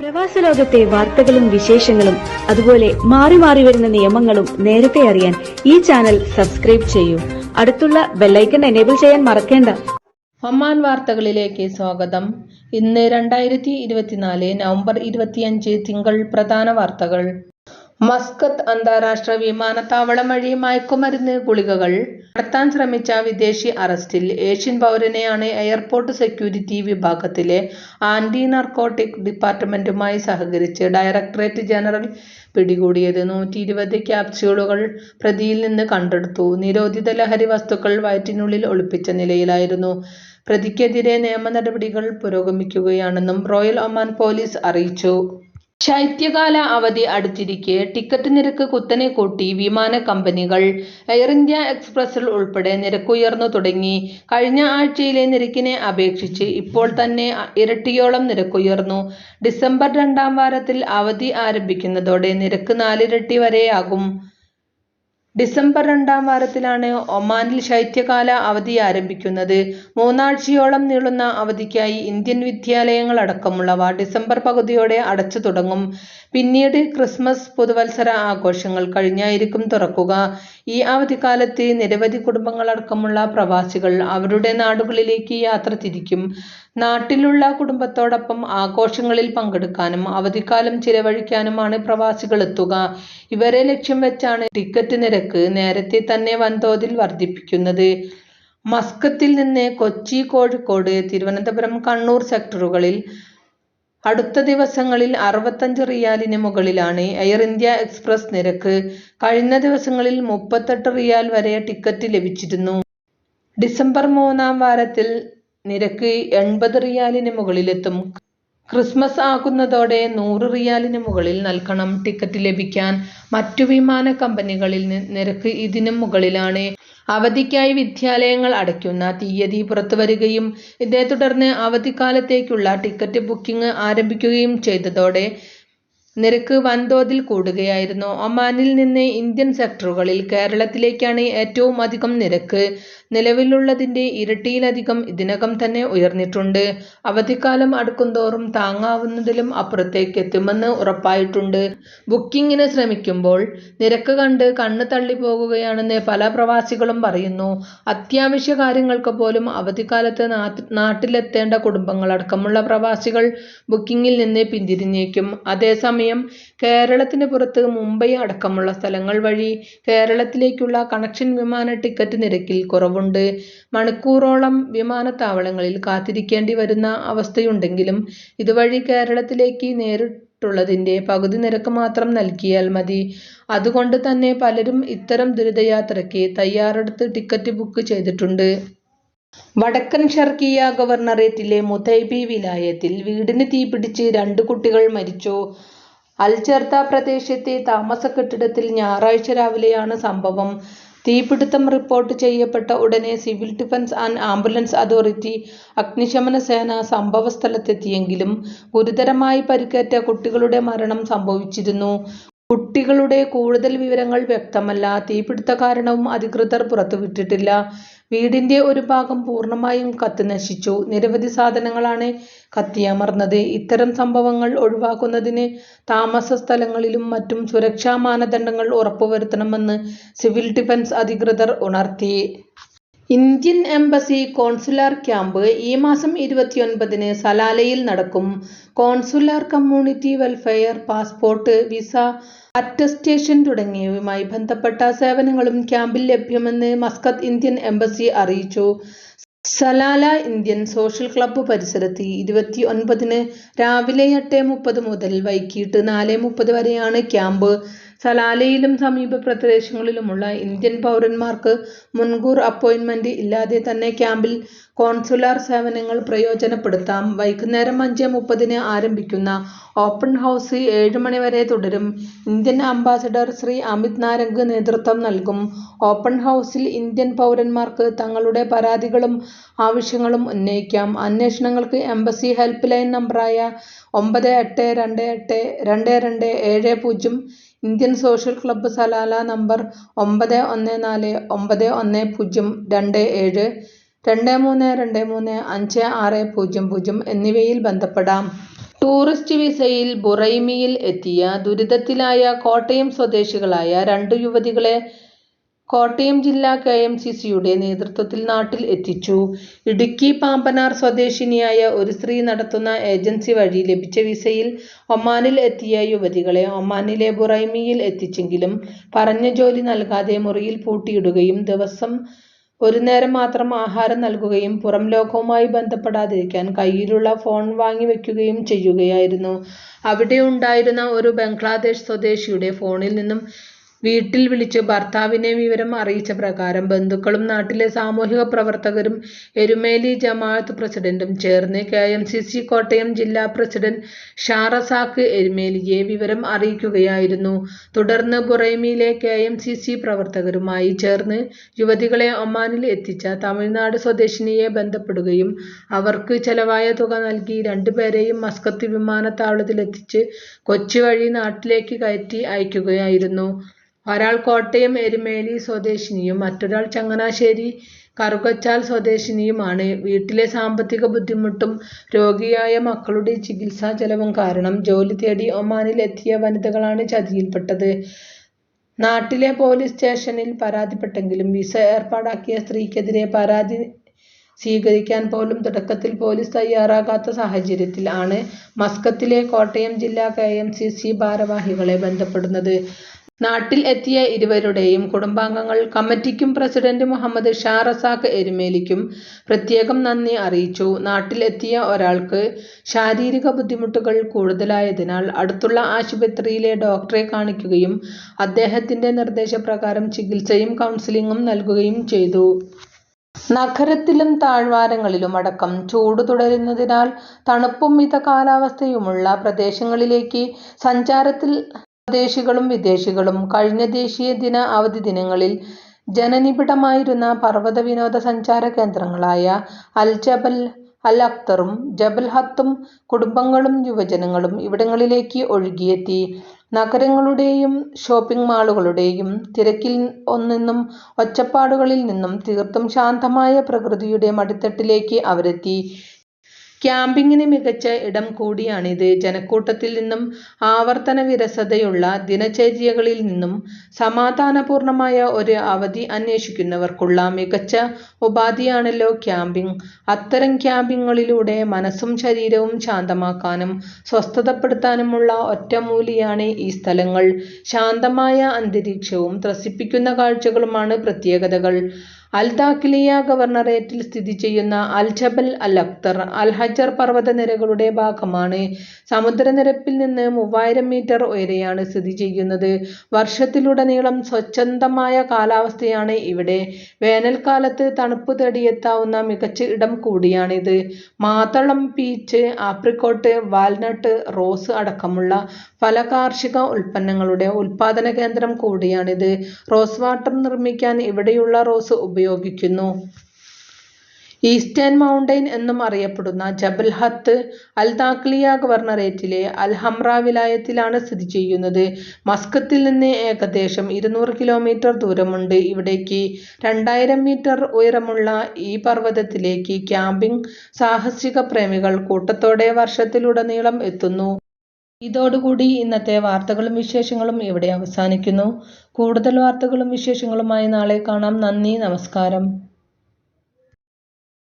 പ്രവാസ ലോകത്തെ വാർത്തകളും വിശേഷങ്ങളും അതുപോലെ മാറി മാറി വരുന്ന നിയമങ്ങളും നേരത്തെ അറിയാൻ ഈ ചാനൽ സബ്സ്ക്രൈബ് ചെയ്യൂ. അടുത്തുള്ള ബെല്ലൈക്കൺ എനേബിൾ ചെയ്യാൻ മറക്കേണ്ട. ഒമാൻ വാർത്തകളിലേക്ക് സ്വാഗതം. ഇന്ന് 2024 നവംബർ 25 തിങ്കൾ. പ്രധാന വാർത്തകൾ. മസ്കത്ത് അന്താരാഷ്ട്ര വിമാനത്താവളം വഴി മയക്കുമരുന്ന് ഗുളികകൾ കടത്താൻ ശ്രമിച്ച വിദേശി അറസ്റ്റിൽ. ഏഷ്യൻ പൗരനെയാണ് എയർപോർട്ട് സെക്യൂരിറ്റി വിഭാഗത്തിലെ ആന്റി നർക്കോട്ടിക് ഡിപ്പാർട്ട്മെന്റുമായി സഹകരിച്ച് ഡയറക്ടറേറ്റ് ജനറൽ പിടികൂടിയത്. 120 ക്യാപ്സ്യൂളുകൾ പ്രതിയിൽ നിന്ന് കണ്ടെടുത്തു. നിരോധിത ലഹരി വസ്തുക്കൾ വയറ്റിനുള്ളിൽ ഒളിപ്പിച്ച നിലയിലായിരുന്നു. പ്രതിക്കെതിരെ നിയമ നടപടികൾ പുരോഗമിക്കുകയാണെന്നും റോയൽ ഒമാൻ പോലീസ് അറിയിച്ചു. ശൈത്യകാല അവധി അടുത്തിരിക്കെ ടിക്കറ്റ് നിരക്ക് കുത്തനെ കൂട്ടി വിമാന കമ്പനികൾ. എയർ ഇന്ത്യ എക്സ്പ്രസിൽ ഉൾപ്പെടെ നിരക്കുയർന്നു തുടങ്ങി. കഴിഞ്ഞ ആഴ്ചയിലെ നിരക്കിനെ അപേക്ഷിച്ച് ഇപ്പോൾ തന്നെ ഇരട്ടിയോളം നിരക്കുയർന്നു. ഡിസംബർ 2ാം വാരത്തിൽ അവധി ആരംഭിക്കുന്നതോടെ നിരക്ക് 4 ഇരട്ടി വരെയാകും. ഡിസംബർ 2ാം വാരത്തിലാണ് ഒമാനിൽ ശൈത്യകാല അവധി ആരംഭിക്കുന്നത്. 3 ആഴ്ചയോളം നീളുന്ന അവധിക്കായി ഇന്ത്യൻ വിദ്യാലയങ്ങൾ അടക്കമുള്ളവ ഡിസംബർ പകുതിയോടെ അടച്ചു തുടങ്ങും. പിന്നീട് ക്രിസ്മസ്, പുതുവത്സര ആഘോഷങ്ങൾ കഴിഞ്ഞായിരിക്കും തുറക്കുക. ഈ അവധിക്കാലത്ത് നിരവധി കുടുംബങ്ങളടക്കമുള്ള പ്രവാസികൾ അവരുടെ നാടുകളിലേക്ക് യാത്ര തിരിക്കും. നാട്ടിലുള്ള കുടുംബത്തോടൊപ്പം ആഘോഷങ്ങളിൽ പങ്കെടുക്കാനും അവധിക്കാലം ചിലവഴിക്കാനുമാണ് പ്രവാസികൾ എത്തുക. ഇവരെ ലക്ഷ്യം വെച്ചാണ് ടിക്കറ്റ് നിരക്ക് നേരത്തെ തന്നെ വൻതോതിൽ വർദ്ധിപ്പിക്കുന്നത്. മസ്കത്തിൽ നിന്ന് കൊച്ചി, കോഴിക്കോട്, തിരുവനന്തപുരം, കണ്ണൂർ സെക്ടറുകളിൽ അടുത്ത ദിവസങ്ങളിൽ 65 റിയാലിന് മുകളിലാണ് എയർ ഇന്ത്യ എക്സ്പ്രസ് നിരക്ക്. കഴിഞ്ഞ ദിവസങ്ങളിൽ 38 റിയാൽ വരെ ടിക്കറ്റ് ലഭിച്ചിരുന്നു. ഡിസംബർ 3ാം വാരത്തിൽ നിരക്ക് 80 റിയാലിന് മുകളിലെത്തും. ക്രിസ്മസ് ആകുന്നതോടെ 100 റിയാലിന് മുകളിൽ നൽകണം ടിക്കറ്റ് ലഭിക്കാൻ. മറ്റു വിമാന കമ്പനികളിൽ നിരക്ക് ഇതിനും മുകളിലാണ്. അവധിക്കായി വിദ്യാലയങ്ങൾ അടയ്ക്കുന്ന തീയതി പുറത്തുവരികയും ഇതേ തുടർന്ന് അവധിക്കാലത്തേക്കുള്ള ടിക്കറ്റ് ബുക്കിംഗ് ആരംഭിക്കുകയും ചെയ്തതോടെ നിരക്ക് വൻതോതിൽ കൂടുകയായിരുന്നു. ഒമാനിൽ നിന്ന് ഇന്ത്യൻ സെക്ടറുകളിൽ കേരളത്തിലേക്കാണ് ഏറ്റവും അധികം നിരക്ക്. നിലവിലുള്ളതിന്റെ ഇരട്ടിയിലധികം ഇതിനകം തന്നെ ഉയർന്നിട്ടുണ്ട്. അവധിക്കാലം അടുക്കുന്തോറും താങ്ങാവുന്നതിലും അപ്പുറത്തേക്ക് എത്തുമെന്ന് ഉറപ്പായിട്ടുണ്ട്. ബുക്കിംഗിന് ശ്രമിക്കുമ്പോൾ നിരക്ക് കണ്ട് കണ്ണ് തള്ളിപ്പോകുകയാണെന്ന് പല പ്രവാസികളും പറയുന്നു. അത്യാവശ്യ കാര്യങ്ങൾക്ക് പോലും അവധിക്കാലത്ത് നാട്ടിലെത്തേണ്ട കുടുംബങ്ങളടക്കമുള്ള പ്രവാസികൾ ബുക്കിംഗിൽ നിന്ന് പിന്തിരിഞ്ഞേക്കും. അതേസമയം കേരളത്തിന് പുറത്ത് മുംബൈ അടക്കമുള്ള സ്ഥലങ്ങൾ വഴി കേരളത്തിലേക്കുള്ള കണക്ഷൻ വിമാന ടിക്കറ്റ് നിരക്കിൽ കുറവുണ്ട്. മണിക്കൂറോളം വിമാനത്താവളങ്ങളിൽ കാത്തിരിക്കേണ്ടി വരുന്ന അവസ്ഥയുണ്ടെങ്കിലും ഇതുവഴി കേരളത്തിലേക്ക് നേരിട്ടുള്ളതിന്റെ പകുതി നിരക്ക് മാത്രം നൽകിയാൽ മതി. അതുകൊണ്ട് തന്നെ പലരും ഇത്തരം ദുരിതയാത്രയ്ക്ക് തയ്യാറെടുത്ത് ടിക്കറ്റ് ബുക്ക് ചെയ്തിട്ടുണ്ട്. വടക്കൻ ഷർക്കിയ ഗവർണറേറ്റിലെ മുതൈബി വിലായത്തിൽ വീടിന് തീപിടിച്ച് 2 കുട്ടികൾ മരിച്ചു. അൽജർദ പ്രദേശത്തെ താമസ കെട്ടിടത്തിൽ ഞായറാഴ്ച രാവിലെയാണ് സംഭവം. തീപിടുത്തം റിപ്പോർട്ട് ചെയ്യപ്പെട്ട ഉടനെ civil defence and ambulance authority, അഗ്നിശമന സേന സംഭവസ്ഥലത്തെത്തിയെങ്കിലും ഗുരുതരമായി പരിക്കേറ്റ കുട്ടികളുടെ മരണം സംഭവിച്ചിരുന്നു. കുട്ടികളുടെ കൂടുതൽ വിവരങ്ങൾ വ്യക്തമല്ല. തീപിടുത്ത കാരണവും അധികൃതർ പുറത്തുവിട്ടിട്ടില്ല. വീടിന്റെ ഒരു ഭാഗം പൂർണ്ണമായും കത്തിനശിച്ചു. നിരവധി സാധനങ്ങളാണ് കത്തിയമർന്നത്. ഇത്തരം സംഭവങ്ങൾ ഒഴിവാക്കുന്നതിന് താമസ സ്ഥലങ്ങളിലും മറ്റും സുരക്ഷാ മാനദണ്ഡങ്ങൾ ഉറപ്പുവരുത്തണമെന്ന് സിവിൽ ഡിഫൻസ് അധികൃതർ ഉണർത്തി. ഇന്ത്യൻ എംബസി കോൺസുലാർ ക്യാമ്പ് ഈ മാസം 29-ന് സലാലയിൽ നടക്കും. Consular, community welfare, passport, visa, attestation തുടങ്ങിയവയുമായി ബന്ധപ്പെട്ട സേവനങ്ങളും ക്യാമ്പിൽ ലഭ്യമെന്ന് മസ്കത്ത് ഇന്ത്യൻ എംബസി അറിയിച്ചു. സലാല ഇന്ത്യൻ സോഷ്യൽ ക്ലബ്ബ് പരിസരത്ത് 29-ന് രാവിലെ 8:30 മുതൽ വൈകിട്ട് 4:30 വരെയാണ് ക്യാമ്പ്. സലാലയിലും സമീപ പ്രദേശങ്ങളിലുമുള്ള ഇന്ത്യൻ പൗരന്മാർക്ക് മുൻകൂർ അപ്പോയിന്റ്മെന്റ് ഇല്ലാതെ തന്നെ ക്യാമ്പിൽ കോൺസുലാർ സേവനങ്ങൾ പ്രയോജനപ്പെടുത്താം. വൈകുന്നേരം 5:30-ന് ആരംഭിക്കുന്ന ഓപ്പൺ ഹൗസ് 7 മണി വരെ തുടരും. ഇന്ത്യൻ അംബാസഡർ ശ്രീ അമിത് നാരംഗ് നേതൃത്വം നൽകും. ഓപ്പൺ ഹൗസിൽ ഇന്ത്യൻ പൗരന്മാർക്ക് തങ്ങളുടെ പരാതികളും ആവശ്യങ്ങളും ഉന്നയിക്കാം. അന്വേഷണങ്ങൾക്ക് എംബസി ഹെൽപ്പ് ലൈൻ നമ്പറായ 98282227 Indian social club Salalah number 914027 23235600 എന്നിവയിൽ ബന്ധപ്പെടാം. ടൂറിസ്റ്റ് വിസയിൽ ബുറൈമിയിൽ എത്തിയ ദുരിതത്തിലായ കോട്ടയം സ്വദേശികളായ 2 യുവതികളെ കോട്ടയം ജില്ലാ KMCCയുടെ നേതൃത്വത്തിൽ നാട്ടിൽ എത്തിച്ചു. ഇടുക്കി പാമ്പനാർ സ്വദേശിനിയായ ഒരു സ്ത്രീ നടത്തുന്ന ഏജൻസി വഴി ലഭിച്ച വിസയിൽ ഒമാനിൽ എത്തിയ യുവതികളെ ഒമാനിലെ ബുറൈമിയിൽ എത്തിച്ചെങ്കിലും പറഞ്ഞ ജോലി നൽകാതെ മുറിയിൽ പൂട്ടിയിടുകയും ദിവസം ഒരു നേരം മാത്രം ആഹാരം നൽകുകയും പുറം ലോകവുമായി ബന്ധപ്പെടാതിരിക്കാൻ കയ്യിലുള്ള ഫോൺ വാങ്ങിവെക്കുകയും ചെയ്യുകയായിരുന്നു. അവിടെ ഉണ്ടായിരുന്ന ഒരു ബംഗ്ലാദേശ് സ്വദേശിയുടെ ഫോണിൽ നിന്നും വീട്ടിൽ വിളിച്ച് ഭർത്താവിനെ വിവരം അറിയിച്ച പ്രകാരം ബന്ധുക്കളും നാട്ടിലെ സാമൂഹിക പ്രവർത്തകരും എരുമേലി ജമാഅത്ത് പ്രസിഡന്റും ചേർന്ന് KMCC കോട്ടയം ജില്ലാ പ്രസിഡന്റ് ഷാ റസാഖ് എരുമേലിയെ വിവരം അറിയിക്കുകയായിരുന്നു. തുടർന്ന് ബുറൈമിയിലെ KMCC പ്രവർത്തകരുമായി ചേർന്ന് യുവതികളെ ഒമാനിൽ എത്തിച്ച തമിഴ്നാട് സ്വദേശിനിയെ ബന്ധപ്പെടുകയും അവർക്ക് ചെലവായ തുക നൽകി 2 പേരെയും മസ്കത്ത് വിമാനത്താവളത്തിലെത്തിച്ച് കൊച്ചി വഴി നാട്ടിലേക്ക് കയറ്റി അയക്കുകയായിരുന്നു. ഒരാൾ കോട്ടയം എരുമേലി സ്വദേശിനിയും മറ്റൊരാൾ ചങ്ങനാശ്ശേരി കറുകച്ചാൽ സ്വദേശിനിയുമാണ്. വീട്ടിലെ സാമ്പത്തിക ബുദ്ധിമുട്ടും രോഗിയായ മക്കളുടെ ചികിത്സാ ചെലവും കാരണം ജോലി തേടി ഒമാനിൽ എത്തിയ വനിതകളാണ് ചതിയിൽപ്പെട്ടത്. നാട്ടിലെ പോലീസ് സ്റ്റേഷനിൽ പരാതിപ്പെട്ടെങ്കിലും വിസ ഏർപ്പാടാക്കിയ സ്ത്രീക്കെതിരെ പരാതി സ്വീകരിക്കാൻ പോലും തുടക്കത്തിൽ പോലീസ് തയ്യാറാകാത്ത സാഹചര്യത്തിൽ ആണ് മസ്കത്തിലെ കോട്ടയം ജില്ലാ KMCC ഭാരവാഹികളെ ബന്ധപ്പെടുന്നത്. നാട്ടിൽ എത്തിയ ഇരുവരുടെയും കുടുംബാംഗങ്ങൾ കമ്മിറ്റിക്കും പ്രസിഡന്റ് മുഹമ്മദ് ഷാ റസാഖ് എരുമേലിക്കും പ്രത്യേകം നന്ദി അറിയിച്ചു. നാട്ടിൽ എത്തിയ ഒരാൾക്ക് ശാരീരിക ബുദ്ധിമുട്ടുകൾ കൂടുതലായതിനാൽ അടുത്തുള്ള ആശുപത്രിയിലെ ഡോക്ടറെ കാണിക്കുകയും അദ്ദേഹത്തിന്റെ നിർദ്ദേശപ്രകാരം ചികിത്സയും കൗൺസിലിംഗും നൽകുകയും ചെയ്തു. നഗരത്തിലും താഴ്വാരങ്ങളിലുമടക്കം ചൂട് തുടരുന്നതിനാൽ തണുപ്പും മിത കാലാവസ്ഥയുമുള്ള പ്രദേശങ്ങളിലേക്ക് സഞ്ചാരത്തിൽ സ്വദേശികളും വിദേശികളും കഴിഞ്ഞ ദേശീയ ദിന അവധി ദിനങ്ങളിൽ ജനനിബിഡമായിരുന്ന പർവ്വത വിനോദസഞ്ചാര കേന്ദ്രങ്ങളായ അൽ ജബൽ, അൽ അഖ്തറും ജബൽ ഹത്തും കുടുംബങ്ങളും യുവജനങ്ങളും ഇവിടങ്ങളിലേക്ക് ഒഴുകിയെത്തി. നഗരങ്ങളുടെയും ഷോപ്പിംഗ് മാളുകളുടെയും തിരക്കിൽ നിന്നും ഒച്ചപ്പാടുകളിൽ നിന്നും തീർത്തും ശാന്തമായ പ്രകൃതിയുടെ മടിത്തട്ടിലേക്ക് അവരെത്തി. ക്യാമ്പിങ്ങിന് മികച്ച ഇടം കൂടിയാണിത്. ജനക്കൂട്ടത്തിൽ നിന്നും ആവർത്തന വിരസതയുള്ള ദിനചര്യകളിൽ നിന്നും സമാധാനപൂർണമായ ഒരു അവധി അന്വേഷിക്കുന്നവർക്കുള്ള മികച്ച ഉപാധിയാണല്ലോ ക്യാമ്പിംഗ്. അത്തരം ക്യാമ്പിങ്ങുകളിലൂടെ മനസ്സും ശരീരവും ശാന്തമാക്കാനും സ്വസ്ഥതപ്പെടുത്താനുമുള്ള ഒറ്റമൂലിയാണ് ഈ സ്ഥലങ്ങൾ. ശാന്തമായ അന്തരീക്ഷവും ത്രസിപ്പിക്കുന്ന കാഴ്ചകളുമാണ് പ്രത്യേകതകൾ. അൽ ദാഖിലിയ ഗവർണറേറ്റിൽ സ്ഥിതി ചെയ്യുന്ന അൽ ജബൽ അൽ അഖ്തർ അൽ ഹജർ പർവ്വതനിരകളുടെ ഭാഗമാണ്. സമുദ്രനിരപ്പിൽ നിന്ന് 3000 മീറ്റർ ഉയരെയാണ് സ്ഥിതി ചെയ്യുന്നത്. വർഷത്തിലുടനീളം സ്വച്ഛന്തമായ കാലാവസ്ഥയാണ് ഇവിടെ. വേനൽക്കാലത്ത് തണുപ്പ് തേടിയെത്താവുന്ന മികച്ച ഇടം കൂടിയാണിത്. മാതളം, പീച്ച്, ആപ്രിക്കോട്ട്, വാൽനട്ട്, റോസ് അടക്കമുള്ള പല കാർഷിക ഉൽപ്പന്നങ്ങളുടെ ഉൽപാദന കേന്ദ്രം കൂടിയാണിത്. റോസ് വാട്ടർ നിർമ്മിക്കാൻ ഇവിടെയുള്ള റോസ് ഉപയോഗിക്കുന്നു. ഈസ്റ്റേൺ മൗണ്ടെയ്ൻ എന്നും അറിയപ്പെടുന്ന ജബൽ ഹത്ത് അൽ ദാഖിലിയ ഗവർണറേറ്റിലെ അൽ ഹംറ വിലായത്തിലാണ് സ്ഥിതി ചെയ്യുന്നത്. മസ്കത്തിൽ നിന്ന് ഏകദേശം 200 കിലോമീറ്റർ ദൂരമുണ്ട് ഇവിടേക്ക്. 2000 മീറ്റർ ഉയരമുള്ള ഈ പർവ്വതത്തിലേക്ക് ക്യാമ്പിംഗ് സാഹസിക പ്രേമികൾ കൂട്ടത്തോടെ വർഷത്തിലുടനീളം എത്തുന്നു. ഇതോടുകൂടി ഇന്നത്തെ വാർത്തകളും വിശേഷങ്ങളും ഇവിടെ അവസാനിക്കുന്നു. കൂടുതൽ വാർത്തകളും വിശേഷങ്ങളുമായി നാളെ കാണാം. നന്ദി, നമസ്കാരം.